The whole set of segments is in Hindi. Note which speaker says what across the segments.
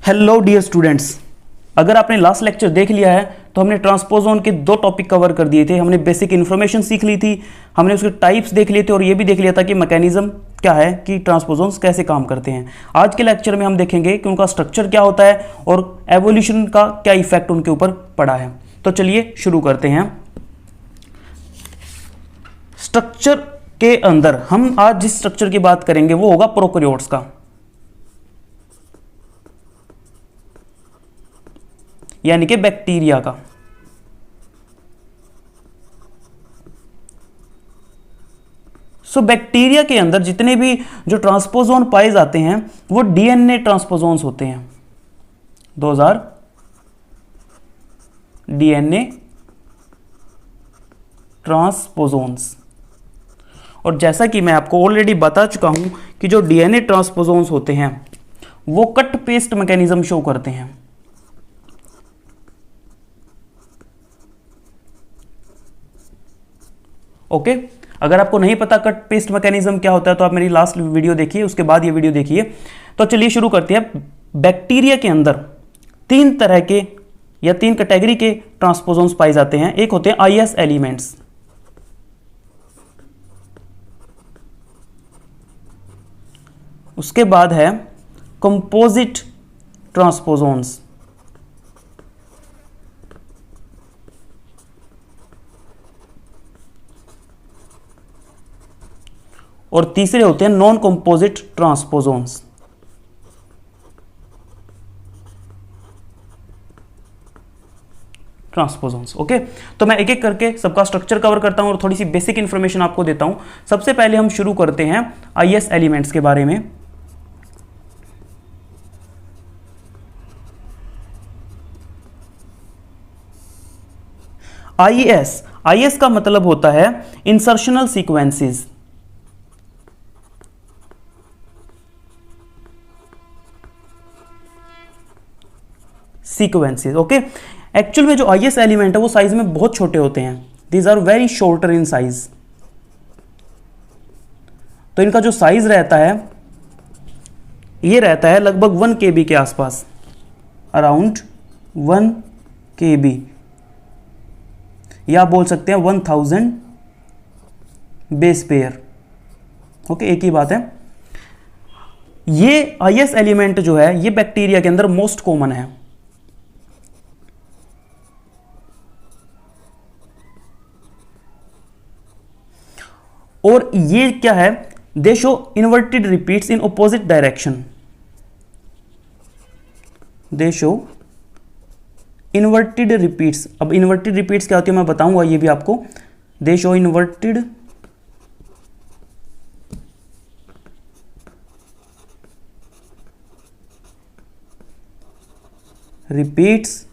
Speaker 1: हेलो डियर स्टूडेंट्स, अगर आपने लास्ट लेक्चर देख लिया है तो हमने ट्रांसपोजोन के दो टॉपिक कवर कर दिए थे। हमने बेसिक इन्फॉर्मेशन सीख ली थी, हमने उसके टाइप्स देख लिए थे और ये भी देख लिया था कि मैकेनिज्म क्या है, कि ट्रांसपोजोन्स कैसे काम करते हैं। आज के लेक्चर में हम देखेंगे कि उनका स्ट्रक्चर क्या होता है और एवोल्यूशन का क्या इफेक्ट उनके ऊपर पड़ा है। तो चलिए शुरू करते हैं। स्ट्रक्चर के अंदर हम आज जिस स्ट्रक्चर की बात करेंगे वो होगा प्रोकैरियोट्स का, यानी कि बैक्टीरिया का। सो बैक्टीरिया के अंदर जितने भी जो ट्रांसपोजोन पाए जाते हैं वो डीएनए ट्रांसपोजोन्स होते हैं। 2000 डीएनए ट्रांसपोजोन्स। और जैसा कि मैं आपको ऑलरेडी बता चुका हूं कि जो डीएनए ट्रांसपोजोन्स होते हैं वो कट पेस्ट मैकेनिज्म शो करते हैं। ओके, अगर आपको नहीं पता कट पेस्ट मैकेनिज्म क्या होता है तो आप मेरी लास्ट वीडियो देखिए, उसके बाद ये वीडियो देखिए। तो चलिए शुरू करते हैं। बैक्टीरिया के अंदर तीन तरह के या तीन कैटेगरी के ट्रांसपोजोन्स पाए जाते हैं। एक होते हैं आईएस एलिमेंट्स, उसके बाद है कंपोजिट ट्रांसपोजोन्स, और तीसरे होते हैं नॉन कंपोजिट ट्रांसपोजोन्स। ओके, तो मैं एक एक करके सबका स्ट्रक्चर कवर करता हूं और थोड़ी सी बेसिक इंफॉर्मेशन आपको देता हूं। सबसे पहले हम शुरू करते हैं आईएस एलिमेंट्स के बारे में। आईएस का मतलब होता है इंसर्शनल सीक्वेंसेस। ओके, एक्चुअल में जो आईएस एलिमेंट है वो साइज में बहुत छोटे होते हैं। These are very shorter in size. तो इनका जो साइज रहता है ये रहता है लगभग 1 KB के आसपास, अराउंड 1 KB, या आप बोल सकते हैं 1000 बेस पेयर। ओके, एक ही बात है। ये आईएस एलिमेंट जो है ये बैक्टीरिया के अंदर मोस्ट कॉमन है। और ये क्या है, दे show inverted repeats in opposite direction. They show inverted repeats. अब इन्वर्टेड रिपीट्स क्या होती है मैं बताऊंगा ये भी आपको। दे show inverted repeats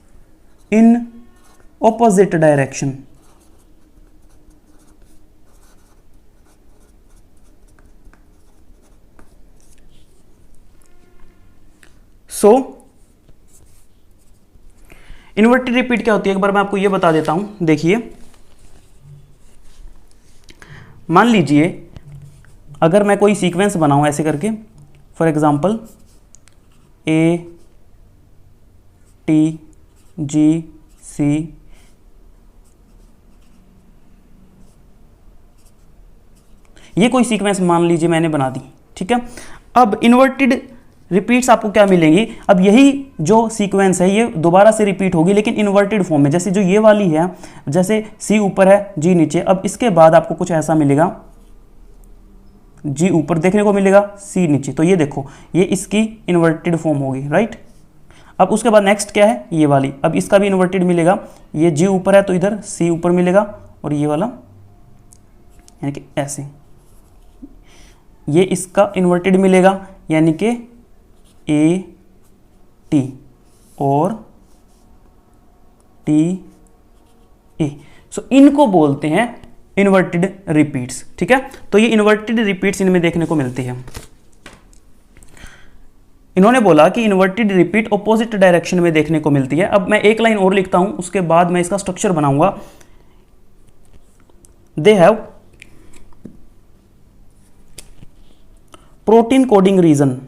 Speaker 1: in opposite direction. So inverted repeat क्या होती है एक बार मैं आपको यह बता देता हूं। देखिए, मान लीजिए अगर मैं कोई सीक्वेंस बनाऊं ऐसे करके, for example A T G C ये कोई सीक्वेंस मान लीजिए मैंने बना दी, ठीक है। अब इन्वर्टेड रिपीट्स आपको क्या मिलेंगी, अब यही जो सीक्वेंस है ये दोबारा से रिपीट होगी लेकिन इन्वर्टेड फॉर्म में। जैसे जो ये वाली है, जैसे C ऊपर है G नीचे, अब इसके बाद आपको कुछ ऐसा मिलेगा, G ऊपर देखने को मिलेगा, C नीचे। तो ये देखो, ये इसकी इन्वर्टेड फॉर्म होगी, राइट। अब उसके बाद नेक्स्ट क्या है, ये वाली, अब इसका भी इन्वर्टेड मिलेगा। ये G ऊपर है तो इधर C ऊपर मिलेगा, और ये वाला यानी कि ऐसे, ये इसका इन्वर्टेड मिलेगा यानी कि A T और T A। सो इनको बोलते हैं इन्वर्टेड रिपीट्स, ठीक है। तो ये इन्वर्टेड रिपीट्स इनमें देखने को मिलती है। इन्होंने बोला कि इन्वर्टेड रिपीट ऑपोजिट डायरेक्शन में देखने को मिलती है। अब मैं एक लाइन और लिखता हूं, उसके बाद मैं इसका स्ट्रक्चर बनाऊंगा। They have protein coding region.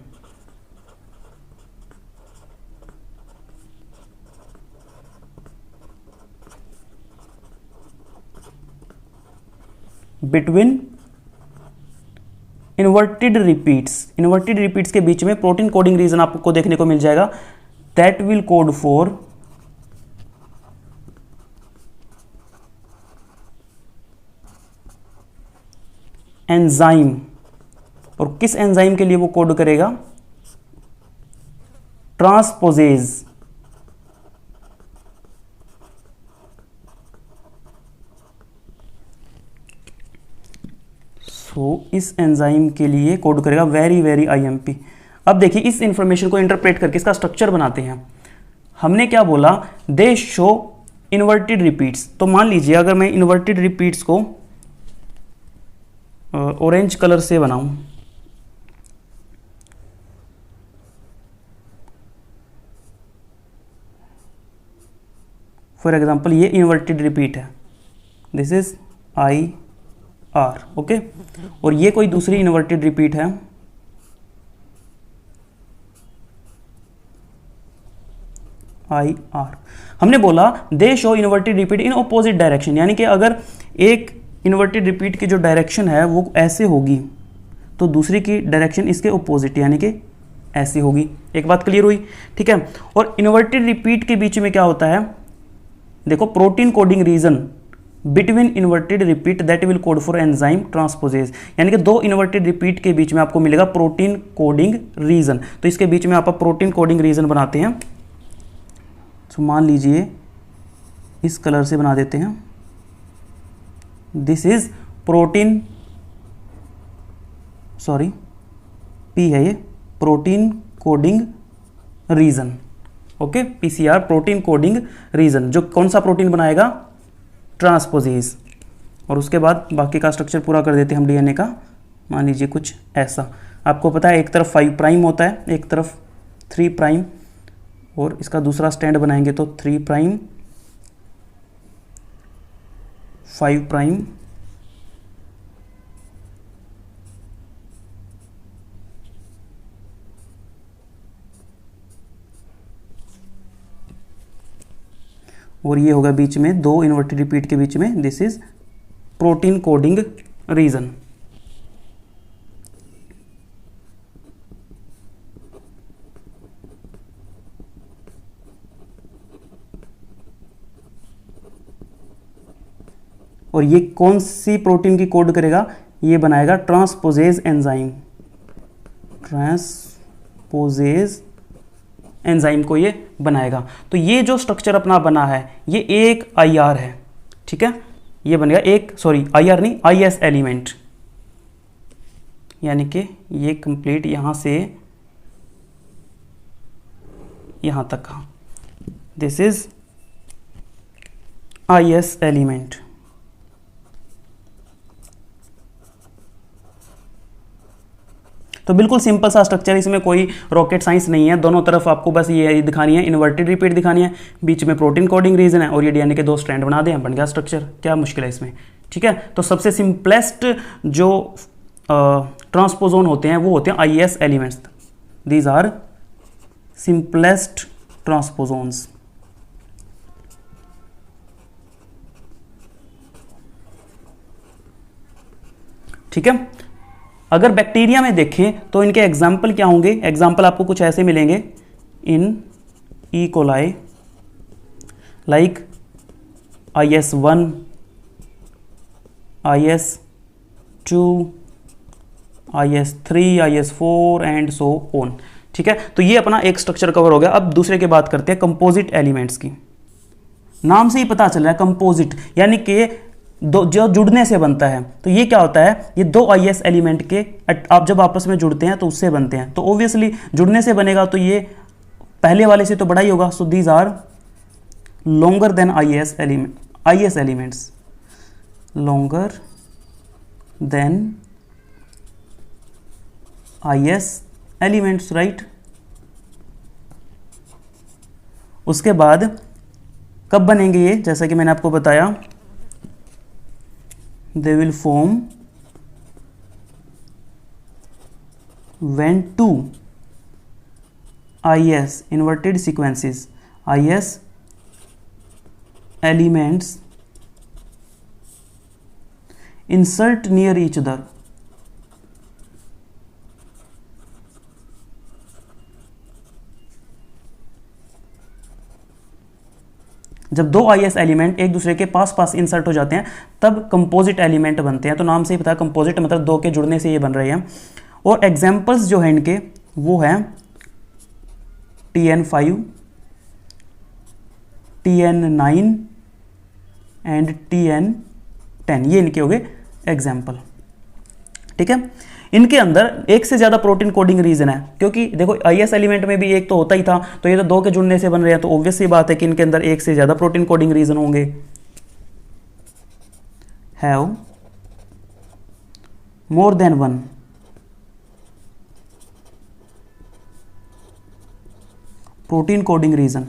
Speaker 1: Between inverted repeats के बीच में प्रोटीन कोडिंग रीजन आपको देखने को मिल जाएगा, that will code for enzyme. और किस एंजाइम के लिए वो कोड करेगा? ट्रांसपोजेज। सो इस एंजाइम के लिए कोड करेगा वेरी वेरी आईएमपी। अब देखिए इस इंफॉर्मेशन को इंटरप्रेट करके इसका स्ट्रक्चर बनाते हैं। हमने क्या बोला? दे शो इन्वर्टेड रिपीट्स। तो मान लीजिए अगर मैं इन्वर्टेड रिपीट्स को ऑरेंज कलर से बनाऊं, फॉर एग्जाम्पल ये इन्वर्टेड रिपीट है, this is I R, okay. और ये कोई दूसरी इन्वर्टेड रिपीट है, आई आर। हमने बोला दे show inverted repeat in opposite direction, यानी कि अगर एक इन्वर्टेड रिपीट की जो डायरेक्शन है वो ऐसे होगी तो दूसरी की डायरेक्शन इसके ऑपोजिट यानी कि ऐसी होगी। एक बात क्लियर हुई? ठीक है। और इन्वर्टेड रिपीट के बीच में क्या होता है? देखो, protein coding region between inverted repeat that will code for enzyme transposase, यानी कि दो इन्वर्टेड रिपीट के बीच में आपको मिलेगा प्रोटीन कोडिंग रीजन। तो इसके बीच में आप प्रोटीन कोडिंग रीजन बनाते हैं। तो मान लीजिए इस कलर से बना देते हैं, this is protein, sorry P है ये, protein coding reason, okay. PCR protein coding reason, जो कौन सा प्रोटीन बनाएगा? ट्रांसपोजेज। और उसके बाद बाकी का स्ट्रक्चर पूरा कर देते हैं हम डीएनए का। मान लीजिए कुछ ऐसा, आपको पता है एक तरफ 5 प्राइम होता है, एक तरफ 3 प्राइम, और इसका दूसरा स्टैंड बनाएंगे तो 3 प्राइम 5 प्राइम, और ये होगा बीच में दो इन्वर्टेड रिपीट के बीच में, this is protein coding reason. और ये कौन सी प्रोटीन की कोड करेगा? ये बनाएगा ट्रांसपोजेज एंजाइम, ट्रांसपोजेज एंजाइम को ये बनाएगा। तो ये जो स्ट्रक्चर अपना बना है ये एक आईआर है, ठीक है। ये बनेगा एक, सॉरी आईआर नहीं, आईएस एलिमेंट, यानी कि ये कंप्लीट यहां से यहां तक का, दिस इज आईएस एलिमेंट। तो बिल्कुल सिंपल सा स्ट्रक्चर, इसमें कोई रॉकेट साइंस नहीं है। दोनों तरफ आपको बस ये दिखानी है, इन्वर्टेड रिपीट दिखानी है, बीच में प्रोटीन कोडिंग रीजन है, और ये डीएनए के 2 स्ट्रैंड बना दें, बन गया स्ट्रक्चर। क्या मुश्किल है इसमें? ठीक है। तो सबसे सिंपलेस्ट जो ट्रांसपोजोन होते हैं वो होते हैं IS elements, these are simplest transposons. ठीक है। अगर बैक्टीरिया में देखें तो इनके एग्जाम्पल क्या होंगे? एग्जाम्पल आपको कुछ ऐसे मिलेंगे, in E coli, like IS1, IS2, IS3, IS4 and so on. ठीक है। तो ये अपना एक स्ट्रक्चर कवर हो गया। अब दूसरे की बात करते हैं, कंपोजिट एलिमेंट्स की। नाम से ही पता चल रहा है कंपोजिट, यानी कि दो जो जुड़ने से बनता है। तो ये क्या होता है? ये 2 आईएस एलिमेंट के आप जब आपस में जुड़ते हैं तो उससे बनते हैं। तो ऑब्वियसली जुड़ने से बनेगा तो ये पहले वाले से तो बड़ा ही होगा। So these are longer than IS elements, longer than IS elements, right. उसके बाद कब बनेंगे ये? जैसा कि मैंने आपको बताया, they will form when 2 IS inverted sequences, IS elements insert near each other, जब दो IS एलिमेंट एक दूसरे के पास पास इंसर्ट हो जाते हैं तब कंपोजिट एलिमेंट बनते हैं। तो नाम से ही पता है कंपोजिट मतलब दो के जुड़ने से ये बन रहे हैं। और एग्जाम्पल्स जो है इनके वो है TN5, TN9 एंड TN10, ये इनके हो गए एग्जाम्पल। ठीक है, इनके अंदर एक से ज़्यादा प्रोटीन कोडिंग रीजन है, क्योंकि देखो IS एलिमेंट में भी एक तो होता ही था, तो ये तो दो के जुड़ने से बन रहे हैं, तो ऑब्वियस सी बात है कि इनके अंदर एक से ज़्यादा प्रोटीन कोडिंग रीजन होंगे। Have more than one, protein coding reason.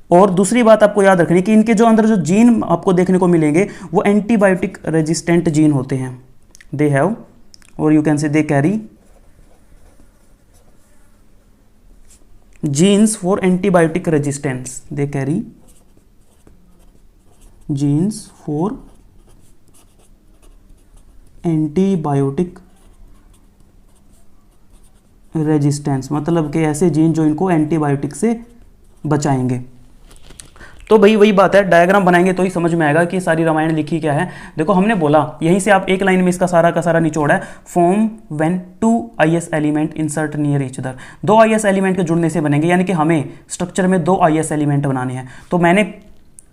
Speaker 1: और दूसरी बात आपको याद रखनी कि इनके जो अंदर जो जीन आपको देखने को मिलेंगे वो एंटीबायोटिक रेजिस्टेंट जीन होते हैं। दे हैव, और you can say they carry genes for antibiotic resistance, they carry genes for antibiotic resistance, मतलब कि ऐसे जीन जो इनको एंटीबायोटिक से बचाएंगे। तो भाई वही बात है, डायग्राम बनाएंगे तो ही समझ में आएगा कि सारी रामायण लिखी क्या है। देखो हमने बोला यहीं से आप एक लाइन में इसका सारा का सारा निचोड़ है, form when two IS element insert near each other, दो IS एलिमेंट के जुड़ने से बनेंगे, यानी कि हमें स्ट्रक्चर में दो IS एलिमेंट बनाने हैं। तो मैंने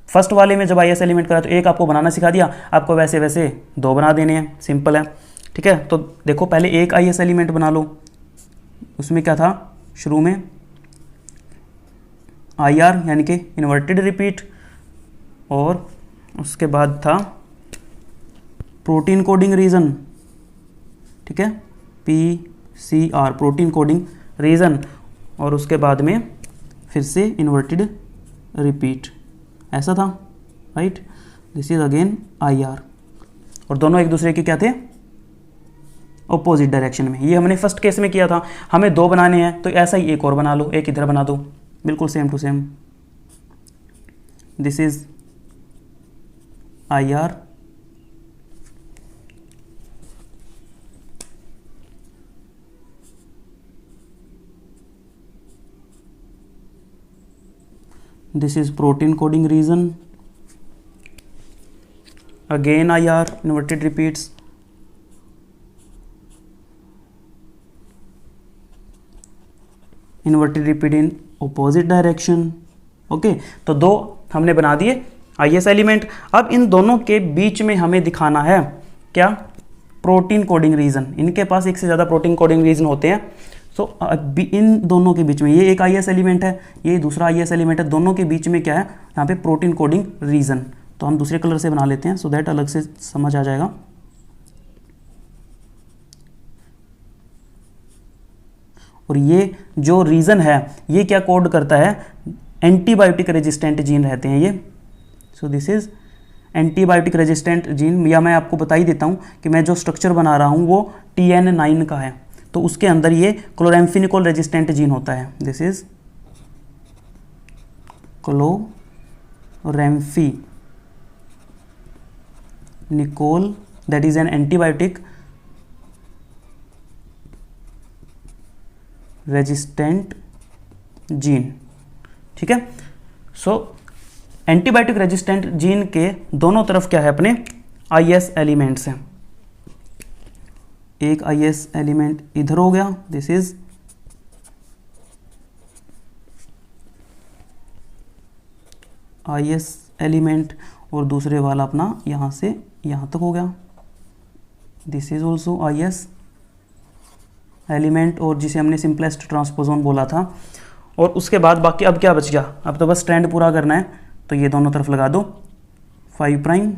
Speaker 1: फर्स्ट वाले में जब IS एलिमेंट करा तो एक आपको बनाना सिखा दिया, आपको वैसे वैसे दो बना देने हैं, सिंपल है। ठीक है, तो देखो पहले एक IS एलिमेंट बना लो, उसमें क्या था शुरू में IR यानी कि इन्वर्टेड रिपीट, और उसके बाद था प्रोटीन कोडिंग रीजन। ठीक है, PCR प्रोटीन कोडिंग रीजन, और उसके बाद में फिर से इन्वर्टेड रिपीट, ऐसा था right. This is again IR, और दोनों एक दूसरे के क्या थे, ऑपोजिट डायरेक्शन में। ये हमने फर्स्ट केस में किया था, हमें दो बनाने हैं तो ऐसा ही एक और बना लो, एक इधर बना दो, बिल्कुल same to same. This is IR, this is protein coding region, again IR inverted repeats, inverted repeat in opposite direction। Okay, तो दो हमने बना दिए IS एलिमेंट। अब इन दोनों के बीच में हमें दिखाना है क्या, प्रोटीन कोडिंग रीजन। इनके पास एक से ज़्यादा प्रोटीन कोडिंग रीजन होते हैं। सो इन दोनों के बीच में ये एक IS एलिमेंट है, ये दूसरा IS एलिमेंट है, दोनों के बीच में क्या है यहाँ पे प्रोटीन कोडिंग रीजन। तो हम दूसरे कलर से बना लेते हैं सो दैट अलग से समझ आ जाएगा। और ये जो रीजन है ये क्या कोड करता है, एंटीबायोटिक रेजिस्टेंट जीन रहते हैं ये। So this is antibiotic resistant gene, या मैं आपको बता ही देता हूँ कि मैं जो स्ट्रक्चर बना रहा हूँ वो TN9 का है, तो उसके अंदर ये क्लोरेम्फेनिकोल रेजिस्टेंट जीन होता है। This is chloramphenicol, that is an antibiotic resistant gene. ठीक है, सो एंटीबायोटिक रेजिस्टेंट जीन के दोनों तरफ क्या है अपने IS एलिमेंट्स हैं। एक IS एलिमेंट इधर हो गया, दिस इज IS एलिमेंट, और दूसरे वाला अपना यहां से यहां तक हो गया, this is also IS element, और जिसे हमने सिंपलेस्ट ट्रांसपोजोन बोला था। और उसके बाद बाकी अब क्या बच गया, अब तो बस स्ट्रैंड पूरा करना है, तो ये दोनों तरफ लगा दो 5 प्राइम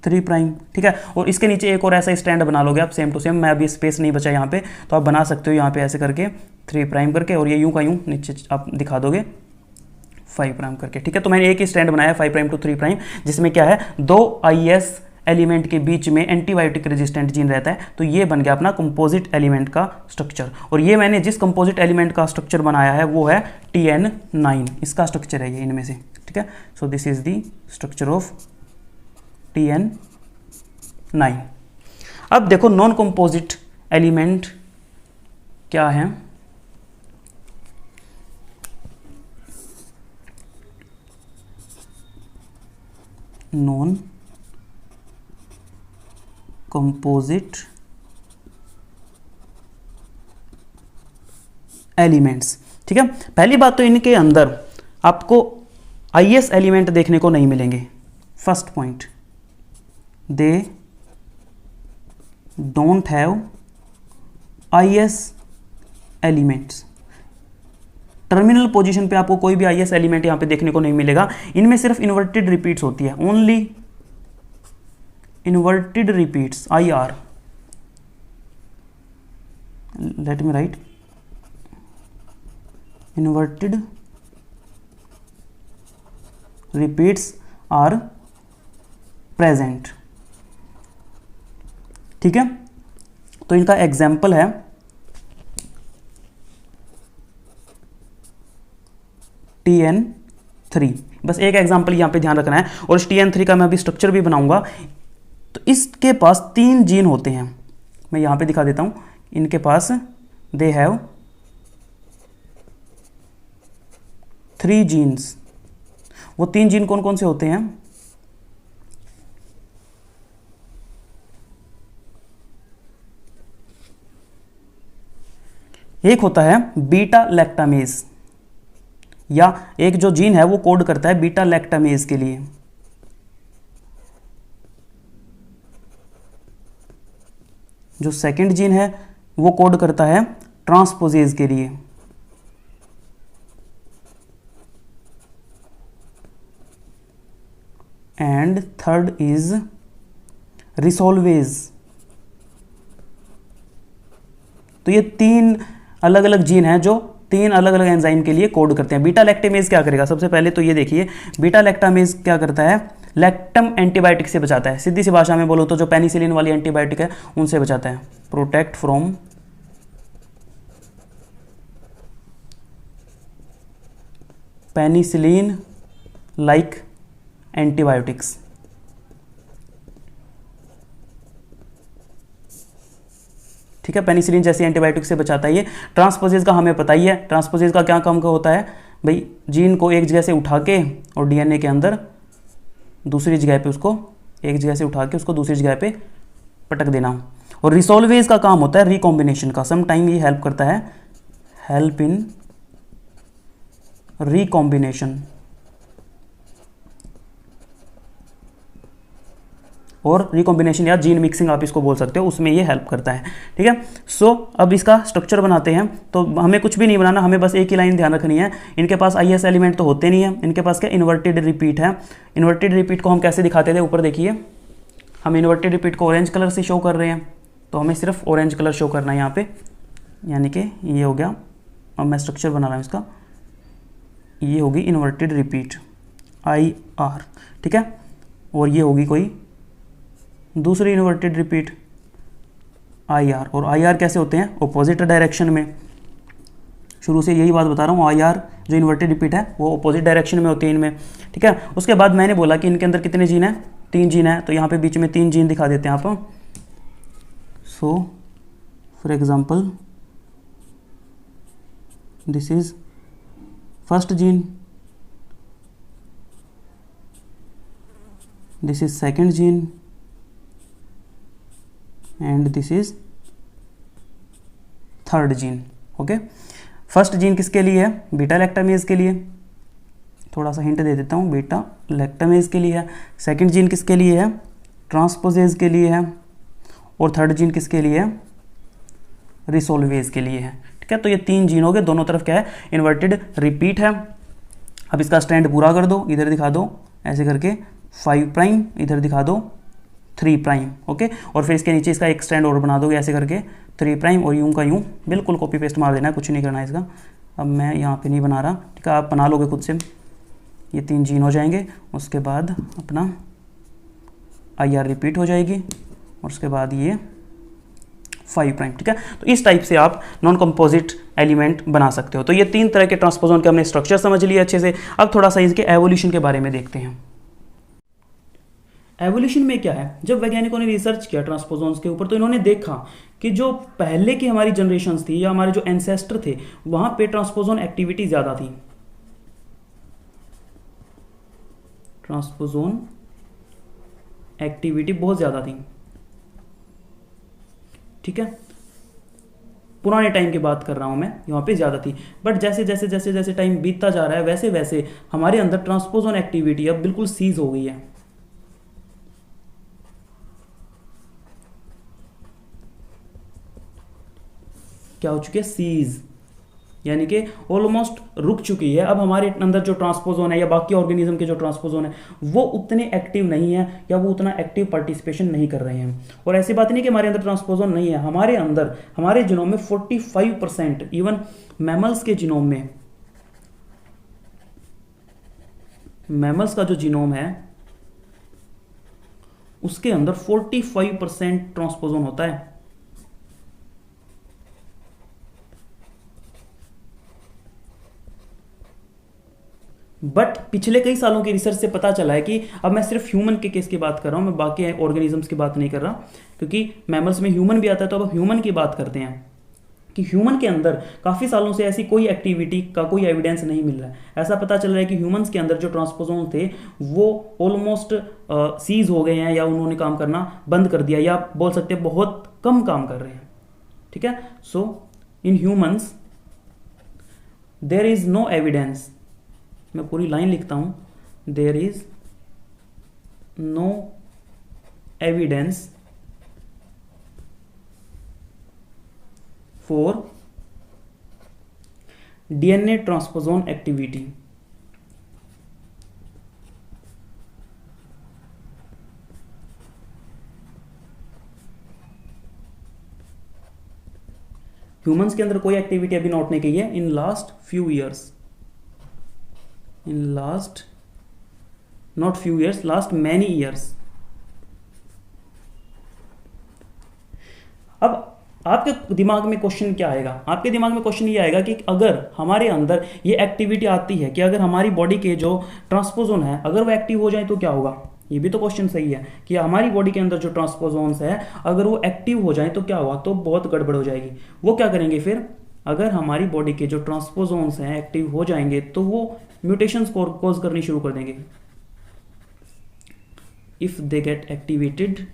Speaker 1: 3 प्राइम। ठीक है, और इसके नीचे एक और ऐसा स्टैंड बना लोगे आप सेम टू सेम। मैं अभी स्पेस नहीं बचा यहाँ पे, तो आप बना सकते हो यहाँ पे ऐसे करके 3 प्राइम करके, और ये यूं का यूं नीचे आप दिखा दोगे 5 प्राइम करके। ठीक है, तो मैंने एक ही स्टैंड बनाया 5 प्राइम टू 3 प्राइम, जिसमें क्या है दो IS एलिमेंट के बीच में एंटीबायोटिक रेजिस्टेंट जीन रहता है, तो ये बन गया अपना कंपोजिट एलिमेंट का स्ट्रक्चर। और ये मैंने जिस कंपोजिट एलिमेंट का स्ट्रक्चर बनाया है वो है TN9, इसका स्ट्रक्चर है ये इनमें से, ठीक है। So this is the structure of TN9। अब देखो नॉन कंपोजिट एलिमेंट क्या है। नॉन कंपोजिट एलिमेंट्स, ठीक है। पहली बात तो इनके अंदर आपको IS एलिमेंट देखने को नहीं मिलेंगे। First point, they don't have IS elements. Terminal position पे आपको कोई भी IS एलिमेंट यहां पे देखने को नहीं मिलेगा। इनमें सिर्फ इन्वर्टेड रिपीट्स होती है, only inverted repeats, IR। Let me write, inverted repeats are present, ठीक है। तो इनका एग्जाम्पल है TN3। बस एक एग्जाम्पल यहां पे ध्यान रखना है, और इस TN3 का मैं अभी स्ट्रक्चर भी बनाऊंगा। तो इसके पास 3 जीन होते हैं, मैं यहां पे दिखा देता हूं। इनके पास दे हैव 3 जीन्स। वो 3 जीन कौन कौन से होते हैं? एक होता है बीटा लैक्टामेज, या एक जो जीन है वो कोड करता है बीटा लैक्टामेज के लिए। जो सेकंड जीन है वो कोड करता है ट्रांसपोजेज के लिए। And third is resolvase. तो ये 3 अलग अलग जीन हैं जो 3 अलग अलग एंजाइम के लिए कोड करते हैं। बीटा लैक्टामेज क्या करेगा? सबसे पहले तो ये देखिए, बीटा लैक्टामेज क्या करता है? लैक्टम एंटीबायोटिक से बचाता है। सीधी सी भाषा में बोलो तो जो पेनिसिलिन वाली एंटीबायोटिक है उनसे बचाता है। Protect from penicillin like antibiotics. ठीक है, पेनिसिलिन जैसी एंटीबायोटिक से बचाता है ये। ट्रांसपोजेज का हमें पता ही है, ट्रांसपोजेज का क्या काम का होता है भाई? जीन को एक जगह से उठा के और डीएनए के अंदर दूसरी जगह पे उसको, एक जगह से उठा के उसको दूसरी जगह पे पटक देना। और रिसोल्वेज का काम होता है रिकॉम्बिनेशन का। सम टाइम ये हेल्प करता है, हेल्प इन रिकॉम्बिनेशन। और रिकॉम्बिनेशन या जीन मिक्सिंग आप इसको बोल सकते हो, उसमें ये हेल्प करता है। ठीक है, सो अब इसका स्ट्रक्चर बनाते हैं। तो हमें कुछ भी नहीं बनाना, हमें बस एक ही लाइन ध्यान रखनी है। इनके पास IS एलिमेंट तो होते नहीं है, इनके पास क्या इन्वर्टेड रिपीट है। इन्वर्टेड रिपीट को हम कैसे दिखाते थे? ऊपर देखिए, हम इन्वर्टेड रिपीट को ऑरेंज कलर से शो कर रहे हैं, तो हमें सिर्फ ऑरेंज कलर शो करना है यहाँ पे, यानी कि ये हो गया। अब मैं स्ट्रक्चर बना रहा हूँ इसका, ये होगी इन्वर्टेड रिपीट IR, ठीक है। और ये होगी कोई दूसरी इन्वर्टेड रिपीट IR। और IR कैसे होते हैं? ऑपोजिट डायरेक्शन में। शुरू से यही बात बता रहा हूँ, IR जो इन्वर्टेड रिपीट है वो ऑपोजिट डायरेक्शन में होती है इनमें। ठीक है, उसके बाद मैंने बोला कि इनके अंदर कितने जीन हैं? 3 जीन है, तो यहाँ पे बीच में 3 जीन दिखा देते हैं आप। So for example this is first gene, this is second gene, and this is third gene. Okay, first gene किसके लिए है? बीटा लैक्टामेज के लिए। थोड़ा सा हिंट दे देता हूँ, बीटा लैक्टामेज के लिए है। सेकंड जीन किसके लिए है? ट्रांसपोजेज के लिए है। और थर्ड जीन किसके लिए है? रिसोल्वेज के लिए है। ठीक है, तो ये 3 जीन हो गए, दोनों तरफ क्या है? इन्वर्टेड रिपीट है। अब इसका स्ट्रैंड पूरा कर दो, इधर दिखा दो ऐसे करके 5 प्राइम, इधर दिखा दो 3 प्राइम। ओके, और फिर इसके नीचे इसका एक स्ट्रैंड और बना दोगे ऐसे करके 3 प्राइम, और यूं का यूं बिल्कुल कॉपी पेस्ट मार देना है, कुछ नहीं करना है इसका। अब मैं यहाँ पे नहीं बना रहा, ठीक है, आप बना लोगे खुद से। ये 3 जीन हो जाएंगे, उसके बाद अपना IR रिपीट हो जाएगी और उसके बाद ये 5 प्राइम। ठीक है, तो इस टाइप से आप नॉन कंपोजिट एलिमेंट बना सकते हो। तो ये 3 तरह के ट्रांसपोजोन के हमने स्ट्रक्चर समझ लिया अच्छे से। अब थोड़ा सा इसके एवोल्यूशन के बारे में देखते हैं। एवोल्यूशन में क्या है, जब वैज्ञानिकों ने रिसर्च किया ट्रांसपोजोन्स के ऊपर तो इन्होंने देखा कि जो पहले की हमारी जनरेशन्स थी या हमारे जो एंसेस्टर थे वहां पे ट्रांसपोजोन एक्टिविटी ज्यादा थी। ट्रांसपोजोन एक्टिविटी बहुत ज्यादा थी। ठीक है, पुराने टाइम की बात कर रहा हूं मैं, यहां पे ज्यादा थी। बट जैसे जैसे जैसे जैसे टाइम बीतता जा रहा है वैसे वैसे हमारे अंदर ट्रांसपोजोन एक्टिविटी अब बिल्कुल सीज हो गई है। क्या हो चुकी है, सीज, यानी कि ऑलमोस्ट रुक चुकी है। अब हमारे अंदर जो ट्रांसपोजोन है या बाकी ऑर्गेनिज्म के जो ट्रांसपोजोन है वो उतने एक्टिव नहीं है या वो उतना एक्टिव पार्टिसिपेशन नहीं कर रहे हैं। और ऐसी बात नहीं कि हमारे अंदर ट्रांसपोजोन नहीं है, हमारे अंदर हमारे जीनोम में 45%, इवन मैमल्स के जीनोम में, मैमल्स का जो जीनोम है उसके अंदर 45% ट्रांसपोजोन होता है। बट पिछले कई सालों की रिसर्च से पता चला है कि, अब मैं सिर्फ ह्यूमन के केस की बात कर रहा हूं, मैं बाकी ऑर्गेनिजम्स की बात नहीं कर रहा, क्योंकि मैमल्स में ह्यूमन भी आता है। तो अब ह्यूमन की बात करते हैं कि ह्यूमन के अंदर काफ़ी सालों से ऐसी कोई एक्टिविटी का कोई एविडेंस नहीं मिल रहा है। ऐसा पता चल रहा है कि ह्यूमंस के अंदर जो ट्रांसपोजोन थे वो ऑलमोस्ट सीज हो गए हैं या उन्होंने काम करना बंद कर दिया, या बोल सकते हैं बहुत कम काम कर रहे हैं। ठीक है, so in humans there is no evidence, मैं पूरी लाइन लिखता हूं, there is no evidence for DNA transposon activity. Humans के अंदर कोई एक्टिविटी अभी नोट नहीं की है in last few years, in last not few years, last many years. अब आपके दिमाग में क्वेश्चन क्या आएगा, आपके दिमाग में क्वेश्चन ये आएगा कि अगर हमारे अंदर ये एक्टिविटी आती है कि अगर हमारी बॉडी के जो ट्रांसपोजोन है अगर वो एक्टिव हो जाए तो क्या होगा। ये भी तो क्वेश्चन सही है कि हमारी बॉडी के अंदर जो ट्रांसपोजोन्स है अगर वो एक्टिव हो जाए तो क्या होगा, तो बहुत गड़बड़ हो जाएगी। वो क्या करेंगे फिर, अगर हमारी बॉडी के जो ट्रांसपोजोन्स हैं एक्टिव हो जाएंगे तो वो म्यूटेशंस कॉज करनी शुरू कर देंगे। If they get activated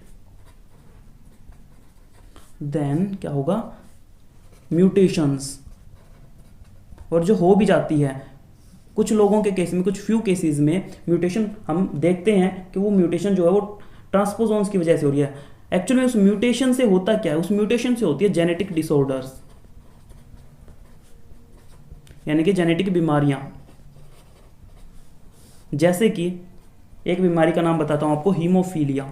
Speaker 1: then क्या होगा, म्यूटेशंस। और जो हो भी जाती है कुछ लोगों के केस में, कुछ फ्यू केसेस में म्यूटेशन हम देखते हैं कि वो म्यूटेशन जो है वो ट्रांसपोजोन्स की वजह से हो रही है। एक्चुअली उस म्यूटेशन से होता क्या है, उस म्यूटेशन से होती है जेनेटिक डिसऑर्डर्स, यानी कि जेनेटिक बीमारियां। जैसे कि एक बीमारी का नाम बताता हूं आपको, हीमोफीलिया।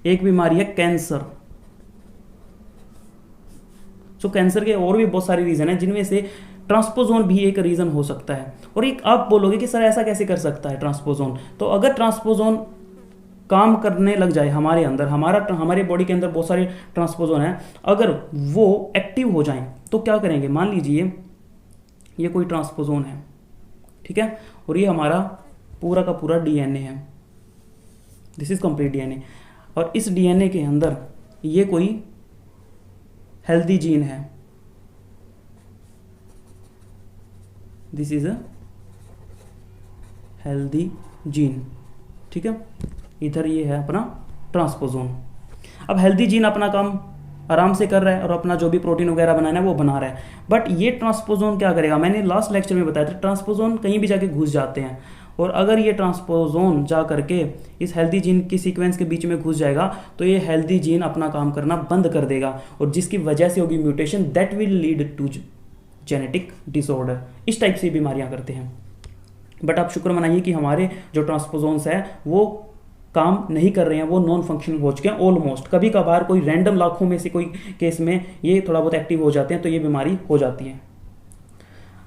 Speaker 1: एक बीमारी है कैंसर। सो कैंसर के और भी बहुत सारे रीजन हैं जिनमें से ट्रांसपोजोन भी एक रीजन हो सकता है। और एक आप बोलोगे कि सर ऐसा कैसे कर सकता है ट्रांसपोजोन, तो अगर ट्रांसपोजोन काम करने लग जाए हमारे अंदर, हमारे बॉडी के अंदर बहुत सारे ट्रांसपोजोन हैं, अगर वो एक्टिव हो जाएं तो क्या करेंगे। मान लीजिए ये कोई ट्रांसपोजोन है, ठीक है, और ये हमारा पूरा का पूरा डीएनए है, दिस इज कंप्लीट डीएनए। और इस डीएनए के अंदर ये कोई हेल्दी जीन है, this is a healthy gene, ठीक है। इधर ये है अपना ट्रांसपोजोन। अब हेल्दी जीन अपना काम आराम से कर रहा है और अपना जो भी प्रोटीन वगैरह बनाना है वो बना रहा है। बट ये ट्रांसपोजोन क्या करेगा, मैंने लास्ट लेक्चर में बताया था, ट्रांसपोजोन कहीं भी जाके घुस जाते हैं। और अगर ये ट्रांसपोजोन जा करके इस हेल्दी जीन की सीक्वेंस के बीच में घुस जाएगा तो ये हेल्दी जीन अपना काम करना बंद कर देगा, और जिसकी वजह से होगी mutation, that will lead to genetic disorder. इस टाइप से बीमारियां करते हैं। बट आप शुक्र मनाइए कि हमारे जो ट्रांसपोजोन्स है वो काम नहीं कर रहे हैं, वो नॉन फंक्शनल हो चुके हैं ऑलमोस्ट। कभी कभार कोई रैंडम लाखों में से कोई केस में ये थोड़ा बहुत एक्टिव हो जाते हैं तो ये बीमारी हो जाती है,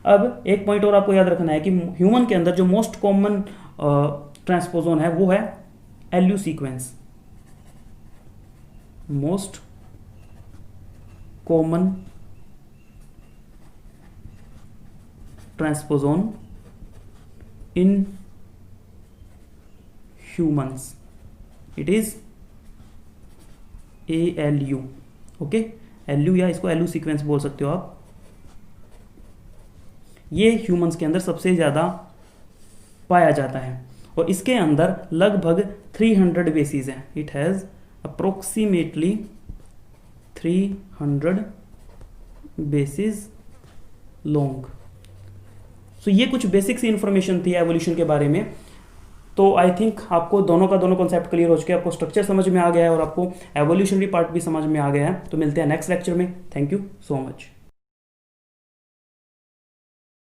Speaker 1: अब एक पॉइंट और आपको याद रखना है कि ह्यूमन के अंदर जो मोस्ट कॉमन ट्रांसपोजोन है वो है ALU sequence, most common transposon in humans, it is ALU। Okay, ALU या इसको एलयू सीक्वेंस बोल सकते हो आप। ये ह्यूमंस के अंदर सबसे ज़्यादा पाया जाता है और इसके अंदर लगभग 300 बेसिस हैं। It has approximately 300 bases long. So ये कुछ बेसिक सी इंफॉर्मेशन थी एवोल्यूशन के बारे में। तो आई थिंक आपको दोनों का दोनों कॉन्सेप्ट क्लियर हो चुके हैं, आपको स्ट्रक्चर समझ में आ गया है और आपको एवोल्यूशनरी पार्ट भी समझ में आ गया है। तो मिलते हैं नेक्स्ट लेक्चर में। Thank you so much.